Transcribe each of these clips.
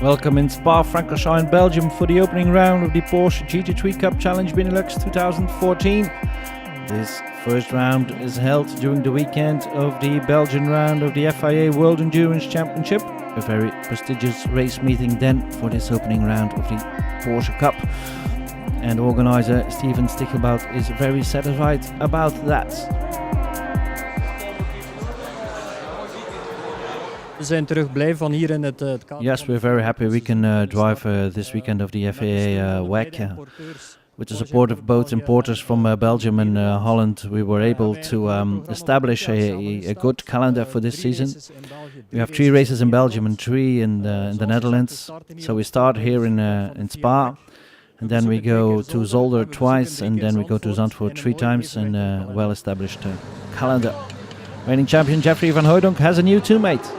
Welcome in Spa-Francorchamps in Belgium for the opening round of the Porsche GT3 Cup Challenge Benelux 2014. This first round is held during the weekend of the Belgian round of the FIA World Endurance Championship. A very prestigious race meeting then for this opening round of the Porsche Cup. And organizer Steven Stichelbout is very satisfied about that. Yes, we're very happy we can drive this weekend of the FIA WEC. With the support of both importers from Belgium and Holland, we were able to establish a good calendar for this season. We have 3 races in Belgium and 3 in the Netherlands. So we start here in Spa, and then we go to Zolder twice, and then we go to Zandvoort 3 times in a well-established calendar. Reigning champion Jeffrey van Hooydonk has a new teammate.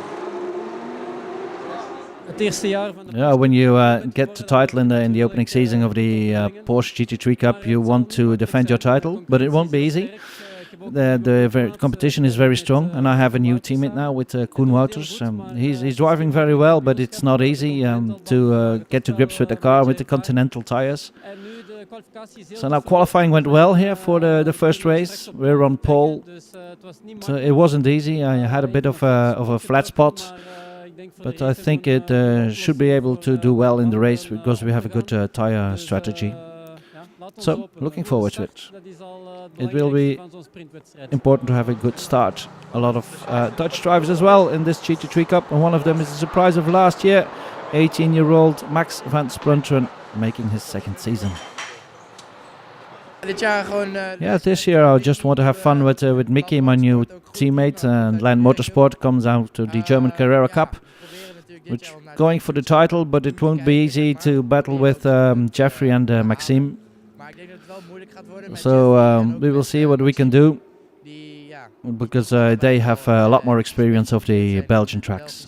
Yeah, when you get the title in the opening season of the Porsche GT3 Cup, you want to defend your title, but it won't be easy. The competition is very strong, and I have a new teammate now with Koen Wouters. He's driving very well, but it's not easy to get to grips with the car with the Continental tires. So now qualifying went well here for the first race. We're on pole, so it wasn't easy. I had a bit of a flat spot. But I think it should be able to do well in the race because we have a good tire strategy. So, looking forward to it. It will be important to have a good start. A lot of Dutch drivers as well in this GT3 Cup, and one of them is the surprise of last year, 18-year-old Max van Splunteren, making his second season. Yeah, this year I just want to have fun with Mickey, my new teammate, and Land Motorsport comes out to the German Carrera Cup, which going for the title, but it won't be easy to battle with Jeffrey and Maxime. So we will see what we can do, because they have a lot more experience of the Belgian tracks.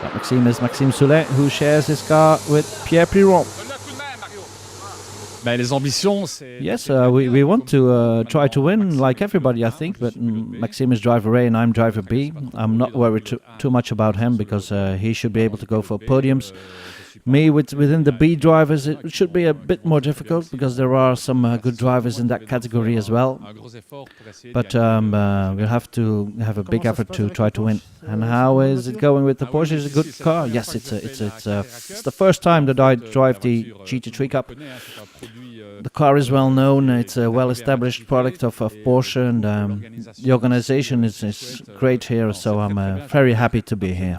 But Maxime is Maxime Soulet, who shares his car with Pierre Piron. Yes, we want to try to win like everybody, I think, but Maxime is driver A and I'm driver B. I'm not worried too much about him because he should be able to go for podiums. Me, within the B drivers, it should be a bit more difficult because there are some good drivers in that category as well. But we'll have to have a big effort to try to win. And how is it going with the Porsche? Is it a good car? Yes, it's the first time that I drive the GT3 Cup. The car is well known. It's a well-established product of Porsche, and the organization is great here. So I'm very happy to be here.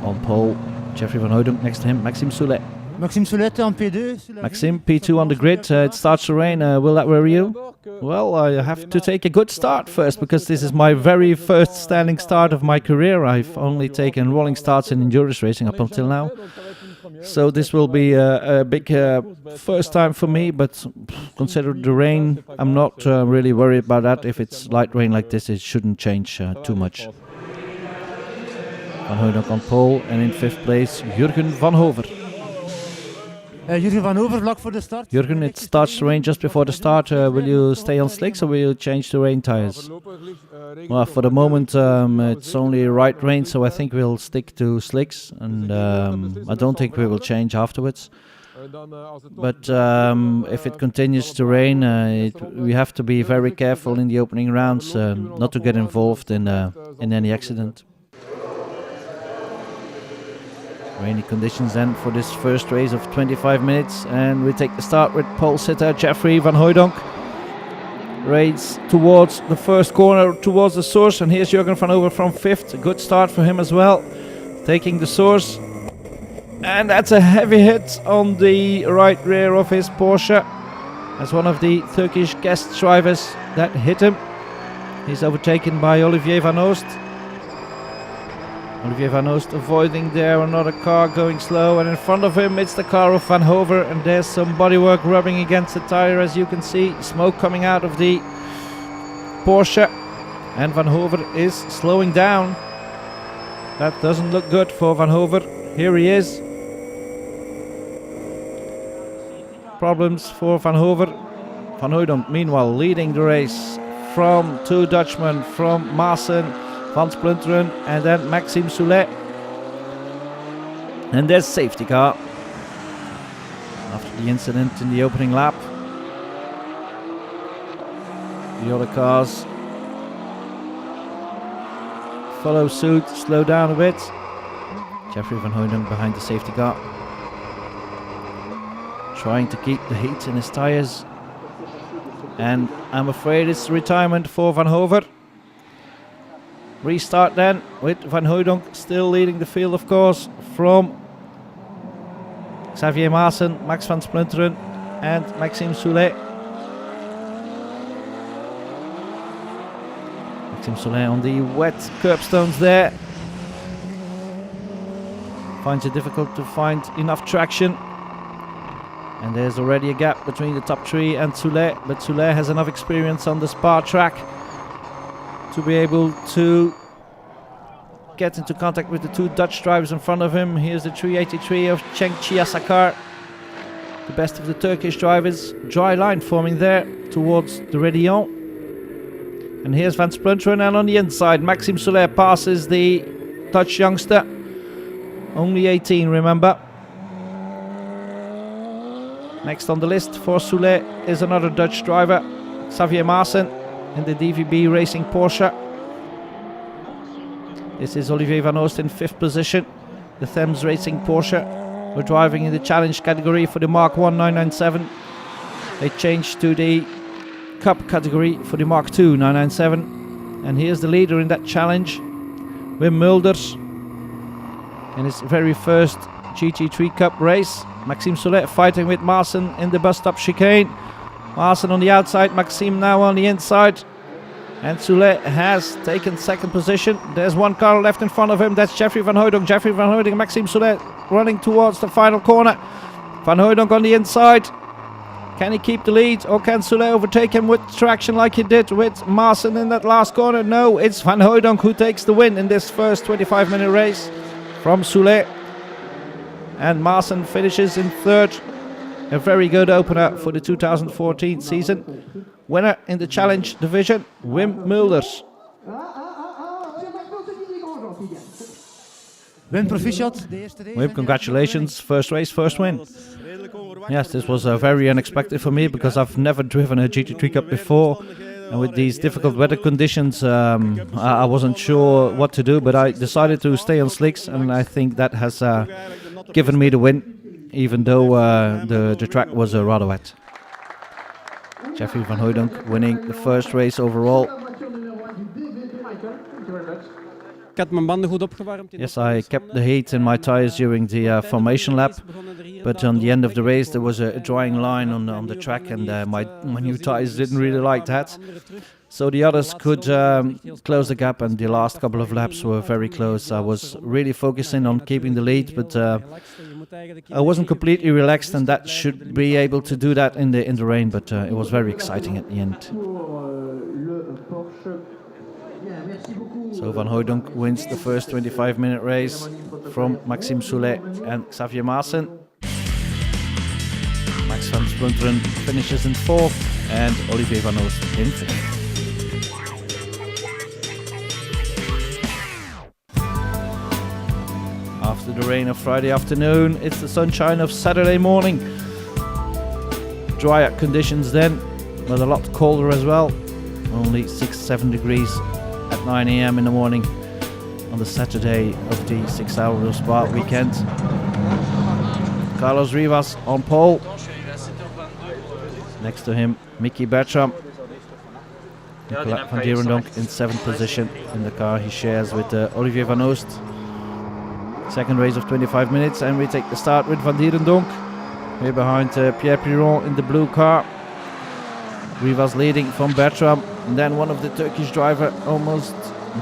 On pole, Jeffrey van Hooydonk, next to him, Maxime Soulet. Maxime Soulet on P2. Maxime, P2 on the grid. It starts to rain. Will that worry you? Well, I have to take a good start first because this is my very first standing start of my career. I've only taken rolling starts in endurance racing up until now. So this will be a big first time for me, but consider the rain, I'm not really worried about that. If it's light rain like this, it shouldn't change too much. Van Hooydonk on pole, and in 5th place, Jurgen van Hover. Jurgen van Hover, vlak voor de start. Jurgen, it starts to rain just before the start. Will you stay on slicks or will you change to rain tires? Well, for the moment it's only right rain, so I think we'll stick to slicks, and I don't think we will change afterwards. But if it continues to rain, we have to be very careful in the opening rounds, not to get involved in any accident. Rainy conditions then for this first race of 25 minutes, and we take the start with pole sitter Jeffrey van Hooydonk. Race towards the first corner, towards the source, and here's Jurgen van Hover from 5th. A good start for him as well, taking the source. And that's a heavy hit on the right rear of his Porsche. That's one of the Turkish guest drivers that hit him. He's overtaken by Olivier van Oost. Olivier van Oost avoiding there, another car going slow, and in front of him it's the car of Van Hover, and there's some bodywork rubbing against the tire, as you can see, smoke coming out of the Porsche, and Van Hover is slowing down. That doesn't look good for Van Hover. Here he is. Problems for Van Hover. Van Hooydonk meanwhile leading the race from 2 Dutchmen, from Maassen, Van Splunteren and then Maxime Soulet. And there's safety car after the incident in the opening lap. The other cars follow suit, slow down a bit. Jeffrey Van Hooydonk behind the safety car, trying to keep the heat in his tyres. And I'm afraid it's retirement for Van Hover. Restart then with Van Hooydonk still leading the field, of course, from Xavier Maassen, Max van Splunteren and Maxime Soulet. Maxime Soulet on the wet curbstones there. Finds it difficult to find enough traction. And there's already a gap between the top three and Soulet, but Soulet has enough experience on the Spa track to be able to get into contact with the two Dutch drivers in front of him. Here's the 383 of Cenk Chiasakar, the best of the Turkish drivers. Dry line forming there towards the Rédillon. And here's Van Splunteren, and on the inside Maxime Soulet passes the Dutch youngster, only 18, remember. Next on the list for Soulet is another Dutch driver, Xavier Maassen, in the DVB Racing Porsche. This is Olivier Van Oost in 5th position. The Thames Racing Porsche were driving in the challenge category for the Mark 1 997. They changed to the Cup category for the Mark 2 997. And here's the leader in that challenge, Wim Mulders, in his very first GT3 Cup race. Maxime Soulet fighting with Maassen in the bus stop chicane. Maassen on the outside, Maxime now on the inside. And Soulet has taken 2nd position. There's one car left in front of him, that's Jeffrey Van Hooydonk. Jeffrey Van Hooydonk and Maxime Soulet running towards the final corner. Van Hooydonk on the inside. Can he keep the lead, or can Soulet overtake him with traction like he did with Maassen in that last corner? No, it's Van Hooydonk who takes the win in this first 25-minute race from Soulet. And Maassen finishes in 3rd. A very good opener for the 2014 season. Winner in the challenge division, Wim Mulders. Wim, proficiat. Wim, congratulations. First race, first win. Yes, this was very unexpected for me because I've never driven a GT3 Cup before. And with these difficult weather conditions, I wasn't sure what to do, but I decided to stay on slicks, and I think that has given me the win, even though the track was rather wet. Jeffrey Van Hooydonk winning the first race overall. Yes, I kept the heat in my tires during the formation lap, but on the end of the race there was a drying line on the track, and my new tires didn't really like that. So the others could close the gap, and the last couple of laps were very close. I was really focusing on keeping the lead, but I wasn't completely relaxed, and that should be able to do that in the rain, but it was very exciting at the end. So Van Hooydonk wins the first 25-minute race from Maxime Soulet and Xavier Maassen. Max van Splunteren finishes in 4th and Olivier Van Oost in 5th. After the rain of Friday afternoon, it's the sunshine of Saturday morning. Drier conditions then, but a lot colder as well. Only 6-7 degrees at 9 a.m. in the morning on the Saturday of the 6 Hours of Spa weekend. Carlos Rivas on pole. Next to him, Mickey Bertram. Nicolas van Dierendonck in 7th position in the car he shares with Olivier Van Oost. Second race of 25 minutes, and we take the start with Van Dierendonck. We're behind Pierre Piron in the blue car. Rivas leading from Bertram, and then one of the Turkish driver almost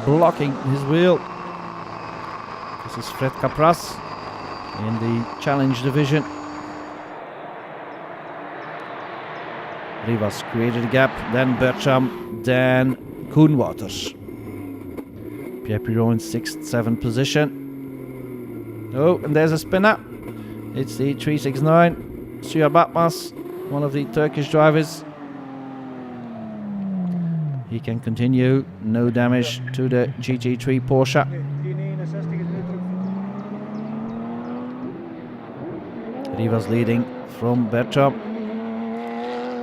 blocking his wheel. This is Fred Capras in the challenge division. Rivas created a gap, then Bertram, then Koen Wouters. Pierre Piron in 6th, 7th position. Oh, and there's a spinner. It's the 369, Suya Batmas, one of the Turkish drivers. He can continue, no damage to the GT3 Porsche. Rivas leading from Bertram.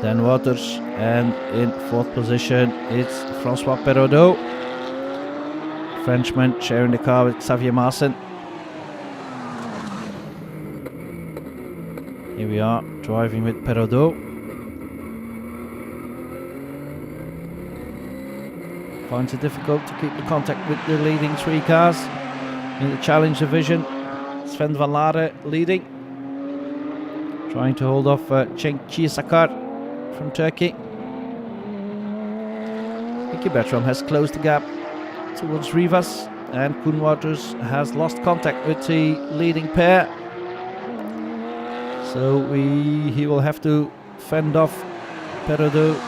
Then Waters, and in 4th position it's Francois Perraudot. Frenchman sharing the car with Xavier Maassen. Here we are, driving with Perraudot. Finds it difficult to keep the contact with the leading 3 cars. In the challenge division, Sven van Laere leading. Trying to hold off Cenk Çiğsakar from Turkey. Nicky Bertram has closed the gap towards Rivas, and Koen Wouters has lost contact with the leading pair. So he will have to fend off Perraudot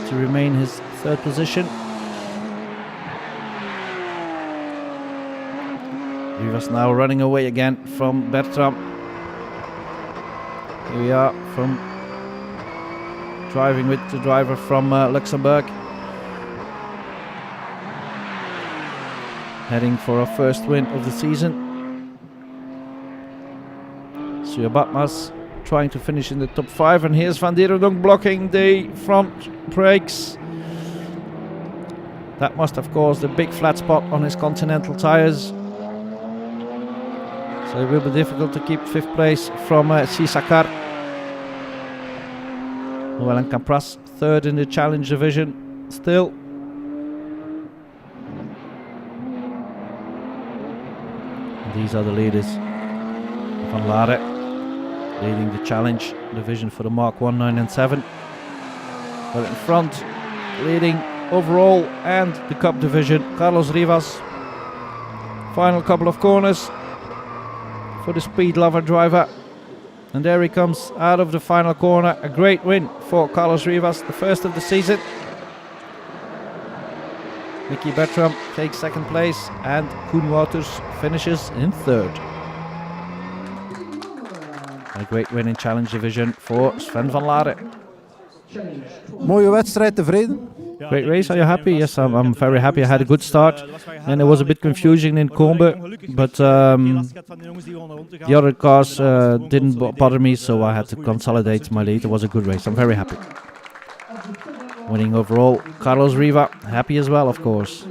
to remain his 3rd position. Rivas now running away again from Bertram. Here we are, from driving with the driver from Luxembourg. Heading for our first win of the season. Suya Batmas trying to finish in the top 5, and here's Van Dierendonck blocking the front brakes. That must have caused a big flat spot on his Continental tyres. So it will be difficult to keep 5th place from Çiğsakar. Llewellyn Campras 3rd in the challenge division still. These are the leaders. Van Laere leading the challenge division for the Mark 1, 9 and 7. But in front, leading overall and the Cup division, Carlos Rivas. Final couple of corners for the speed lover driver. And there he comes out of the final corner. A great win for Carlos Rivas, the first of the season. Nicky Bertram takes 2nd place, and Koen Wouters finishes in 3rd. A great win in challenge division for Sven van Laere. Mooie wedstrijd, tevreden? Great race, are you happy? Yes, I'm very happy. I had a good start, and there was a bit confusion in Combe, but the other cars didn't bother me, so I had to consolidate my lead. It was a good race, I'm very happy. Winning overall, Carlos Riva, happy as well, of course.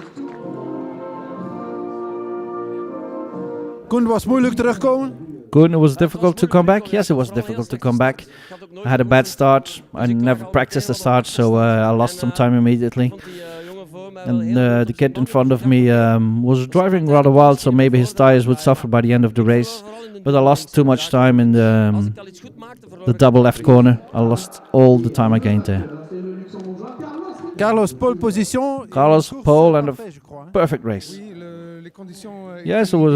Koen, was moeilijk terugkomen? Koen, it was difficult to come back. Yes, it was difficult to come back. I had a bad start. I never practiced the start, so I lost some time immediately. And the kid in front of me was driving rather wild, so maybe his tires would suffer by the end of the race. But I lost too much time in the double left corner. I lost all the time I gained there. Carlos, pole position. Carlos, pole and a perfect race. Yes, it was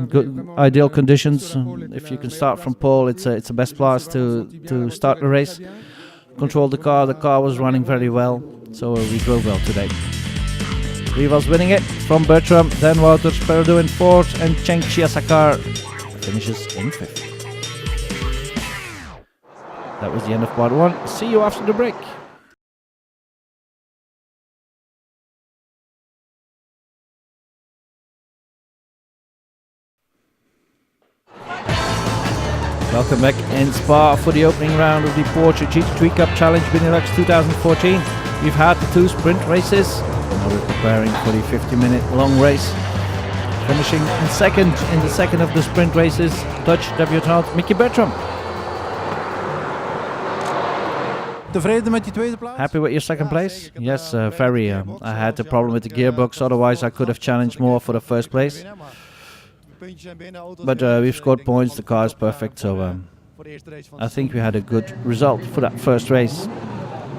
good, ideal conditions. If you can start from pole, it's the best place to start the race. Controlled the car was running very well, so we drove well today. Rivas winning it from Bertram, then Wouters, Perraudot in 4th, and Cenk Çiğsakar finishes in 5th. That was the end of part 1. See you after the break. Welcome back in Spa for the opening round of the Porsche GT3 Cup Challenge Benelux 2014. We've had the 2 sprint races. Now we're preparing for the 50-minute long race. Finishing in 2nd in the 2nd of the sprint races, Dutch debutant Nicky Bertram. Tevreden met je tweede plaats? Happy with your 2nd place? Yes, very. I had a problem with the gearbox, otherwise I could have challenged more for the 1st place. But we've scored points, the car is perfect, so I think we had a good result for that first race.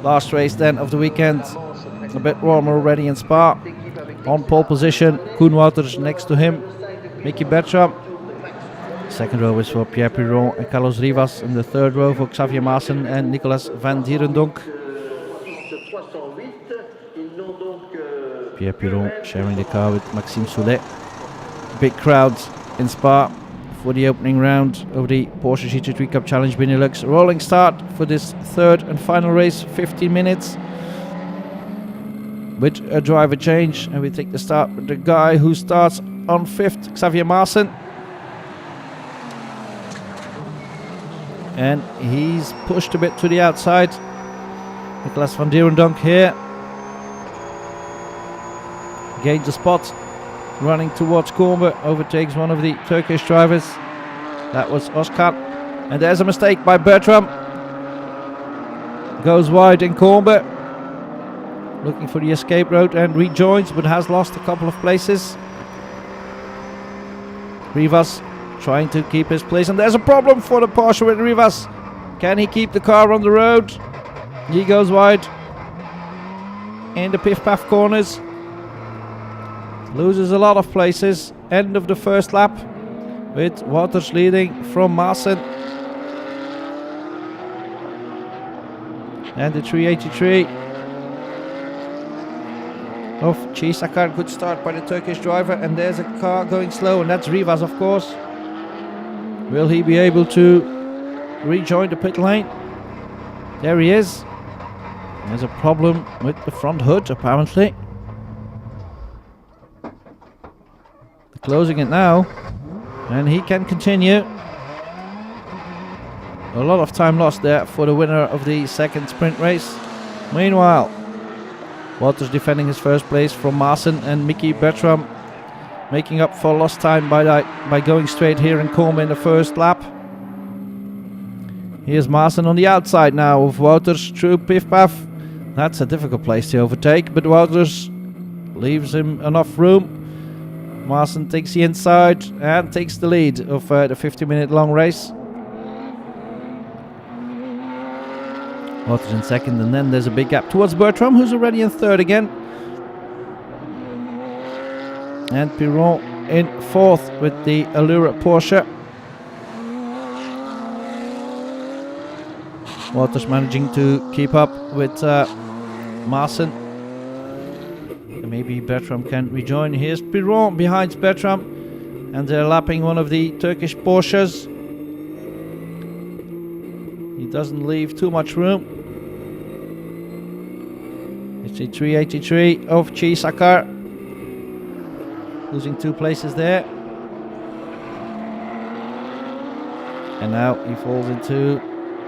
Last race then of the weekend, a bit warmer already in Spa. On pole position, Koen Wouters next to him, Nicky Bertram. 2nd row is for Pierre Piron and Carlos Rivas, and the 3rd row for Xavier Maassen and Nicolas Van Dierendonck. Pierre Piron sharing the car with Maxime Soulet. Big crowds in Spa for the opening round of the Porsche GT3 Cup Challenge Benelux. Rolling start for this 3rd and final race, 15 minutes. With a driver change, and we take the start with the guy who starts on 5th, Xavier Maassen. and he's pushed a bit to the outside. Nicolas van Dierendonck here gains a spot, running towards Kornbe, overtakes one of the Turkish drivers. That was Oscar, and there's a mistake by Bertram. Goes wide in Kornbe, looking for the escape road and rejoins, but has lost a couple of places. Rivas trying to keep his place, and there's a problem for the Porsche with Rivas. Can he keep the car on the road? He goes wide in the piff-paff corners, loses a lot of places. End of the first lap with Wouters leading from Maassen. And the 383 of Chisakar. Good start by the Turkish driver, and there's a car going slow, and that's Rivas, of course. Will he be able to rejoin the pit lane? There he is. There's a problem with the front hood, apparently. They're closing it now, and he can continue. A lot of time lost there for the winner of the second sprint race. Meanwhile, Wouters defending his first place from Maassen, and Mickey Bertram making up for lost time by going straight here in Kornbe in the first lap. Here's Maassen on the outside now of Wouters through piff-paff. That's a difficult place to overtake, but Wouters leaves him enough room. Maassen takes the inside and takes the lead of the 50-minute long race. Wouters in second, and then there's a big gap towards Bertram, who's already in third again. And Piron in fourth with the Allura Porsche. Wouters managing to keep up with Maassen. Maybe Bertram can rejoin. Here's Piron behind Bertram, and they're lapping one of the Turkish Porsches. He doesn't leave too much room. It's the 383 of Chisakar, losing 2 places there. And now he falls into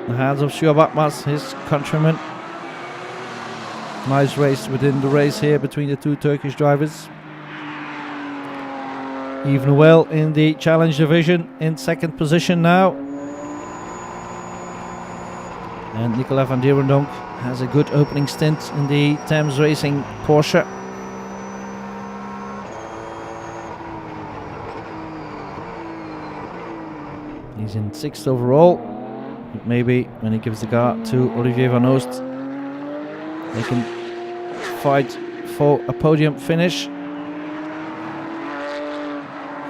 the hands of Shuab Akmaz, his countryman. Nice race within the race here between the 2 Turkish drivers. Even well in the challenge division in second position now. And Nicolas van Dierendonck has a good opening stint in the Thames Racing Porsche. He's in 6th overall. But maybe when he gives the car to Olivier van Oost, they can fight for a podium finish.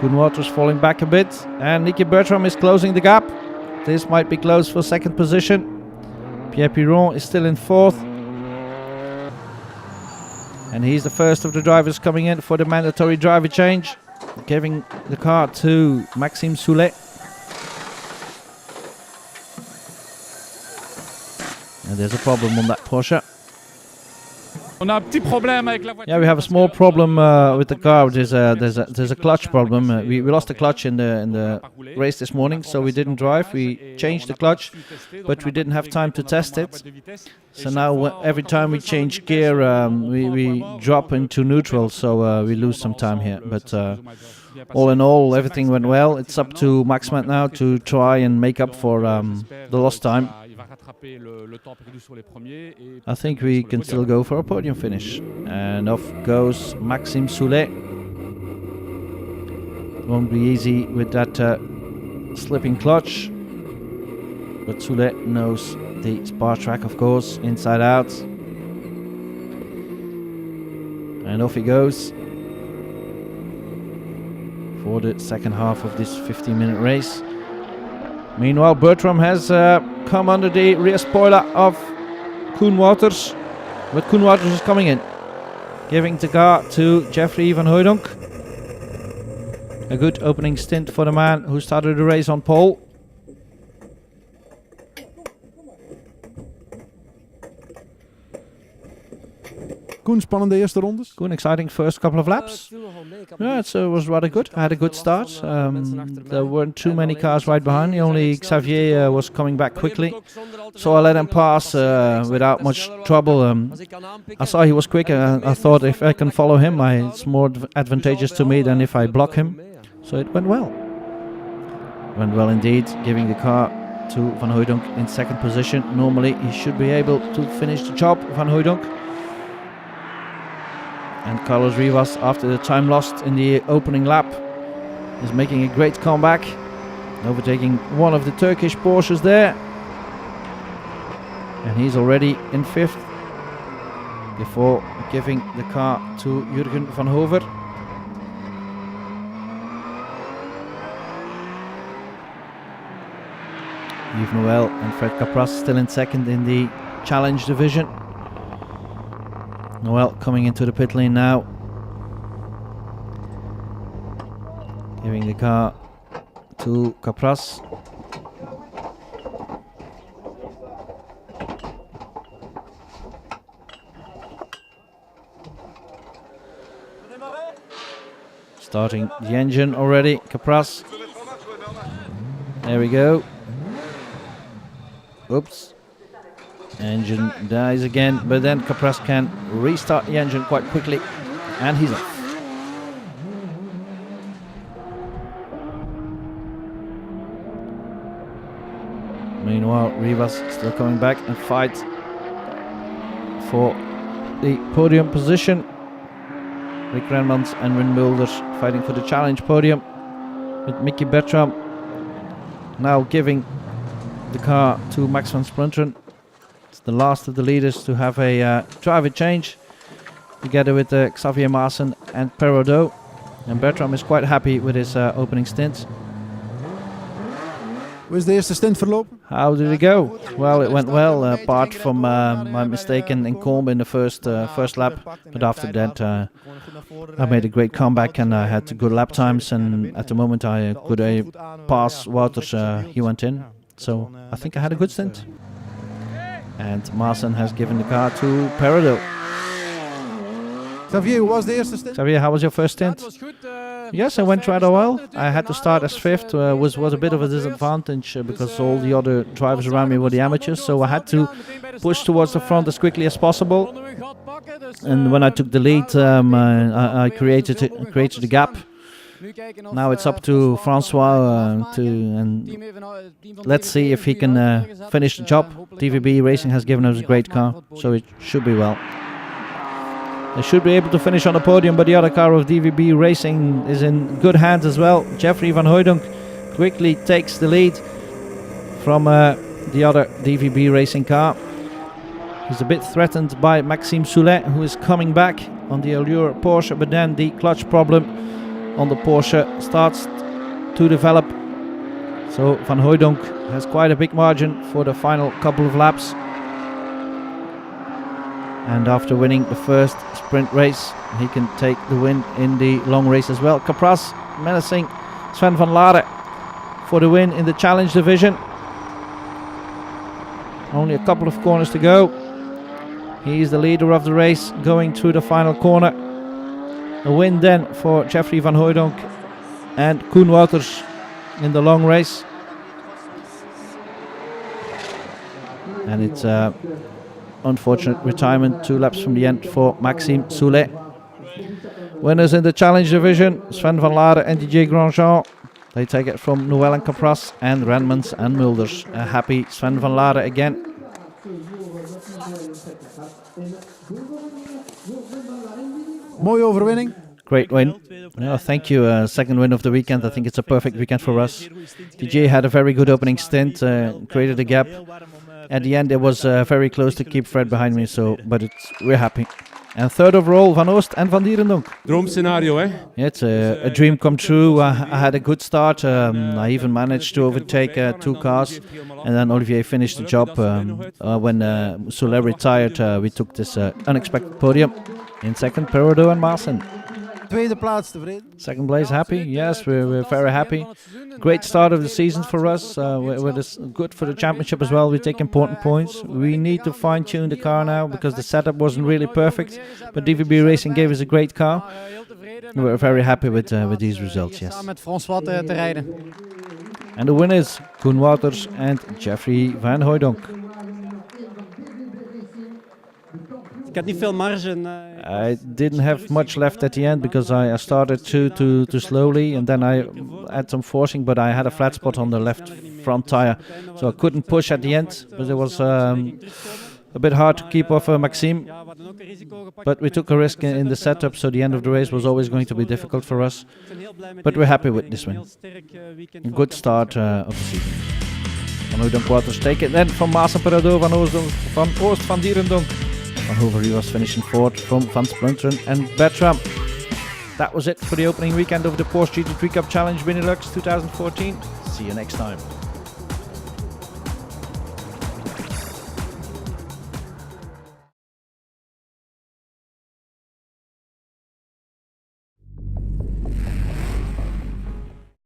Koen Wouters falling back a bit, and Nicky Bertram is closing the gap. This might be close for second position. Pierre Piron is still in fourth, and he's the first of the drivers coming in for the mandatory driver change, giving the car to Maxime Soulet. And there's a problem on that Porsche. Yeah, we have a small problem with the car. There's a clutch problem. We lost the clutch in the race this morning, so we didn't drive. We changed the clutch, but we didn't have time to test it. So now every time we change gear, we drop into neutral, so we lose some time here. But all in all, everything went well. It's up to Max now to try and make up for the lost time. I think we can still go for a podium finish. And off goes Maxime Soulet. Won't be easy with that slipping clutch, but Soulet knows the Spa track, of course, inside out. And off he goes for the second half of this 15-minute race. Meanwhile, Bertram has come under the rear spoiler of Koen Wouters, but Koen Wouters is coming in, giving the car to Jeffrey van Hooydonk. A good opening stint for the man who started the race on pole. Koen, spannende eerste rondes? Koen, exciting first couple of laps. Yeah, it was rather good. I had a good start. There weren't too many cars right behind me. Only Xavier was coming back quickly. So I let him pass without much trouble. I saw he was quick and I thought if I can follow him, it's more advantageous to me than if I block him. So it went well. Went well indeed, giving the car to Van Hooijdonk in second position. Normally he should be able to finish the job, Van Hooijdonk. And Carlos Rivas, after the time lost in the opening lap, is making a great comeback, overtaking one of the Turkish Porsches there. And he's already in fifth before giving the car to Jurgen van Hover. Yves Noël and Fred Capras still in second in the Challenge division. Noël coming into the pit lane now, giving the car to Capras. Starting the engine already, Capras. There we go. Oops. Engine dies again, but then Capras can restart the engine quite quickly, and he's off. Meanwhile, Rivas still coming back and fight for the podium position. Rick Renmans and Wim Mulders fighting for the challenge podium, with Mickey Bertram now giving the car to Max van Splunteren. It's the last of the leaders to have a driver change, together with Xavier Maassen and Perraudot. And Bertram is quite happy with his opening stint. Hoe is de eerste stint verlopen? How did it go? Well, it went well, apart from my mistake in Combe in the first lap. But after that, I made a great comeback and I had good lap times. And at the moment, I could pass Wouters. He went in. So I think I had a good stint. And Maassen has given the car to Perraudot. Xavier, hoe was de eerste stint? Xavier, how was your first stint? Yes, I went rather well. I had to start as fifth, was a bit of a disadvantage because all the other drivers around me were the amateurs, so I had to push towards the front as quickly as possible. And when I took the lead, I created a gap. Now it's up to Francois and let's see if he can finish the job. DVB Racing has given us a great car, so it should be well. They should be able to finish on the podium, but the other car of DVB Racing is in good hands as well. Jeffrey van Hooijdonk quickly takes the lead from the other DVB Racing car. He's a bit threatened by Maxime Soulet, who is coming back on the Allure Porsche, but then the clutch problem on the Porsche starts to develop. So Van Hooijdonk has quite a big margin for the final couple of laps. And after winning the first sprint race, he can take the win in the long race as well. Capras menacing Sven van Laere for the win in the challenge division. Only a couple of corners to go. He is the leader of the race going through the final corner. A win then for Jeffrey van Hooijdonk and Koen Wouters in the long race. And it's unfortunate retirement 2 laps from the end for Maxime Soulet. Winners in the challenge division, Sven van Laere and Didier Grandjean. They take it from Noël and Capras and Renmans and Mulders. A happy Sven van Laere again. Mooie overwinning. Great win. Yeah, thank you. Second win of the weekend. I think it's a perfect weekend for us. DJ had a very good opening stint, created a gap. At the end, it was very close to keep Fred behind me, but we're happy. And third overall, Van Oost and Van Dierendonk. Droomscenario, eh? Yeah, it's a dream come true. I had a good start. I even managed to overtake 2 cars. And then Olivier finished the job. When Soulet retired, we took this unexpected podium. In second, Perraudot and Maassen. Tweede plaats tevreden. Second place happy? Yes, we're very happy. Great start of the season for us. Good for the championship as well. We take important points. We need to fine-tune the car now because the setup wasn't really perfect. But DVB Racing gave us a great car. We're very happy with these results, yes. And the winners, Koen Wouters and Jeffrey Van Hooijdonk. I didn't have much left at the end because I started too slowly, and then I had some forcing, but I had a flat spot on the left front tire, so I couldn't push at the end. But it was a bit hard to keep off Maxime. But we took a risk in the setup, so the end of the race was always going to be difficult for us. But we're happy with this win. A good start of the season. Van Hooijdonk Wouters take it then from Maas en Parador van Oost van Dierendonk. Van Hoover, he was finishing fourth from Van Splunteren and Bertram. That was it for the opening weekend of the Porsche GT3 Cup Challenge Benelux 2014. See you next time.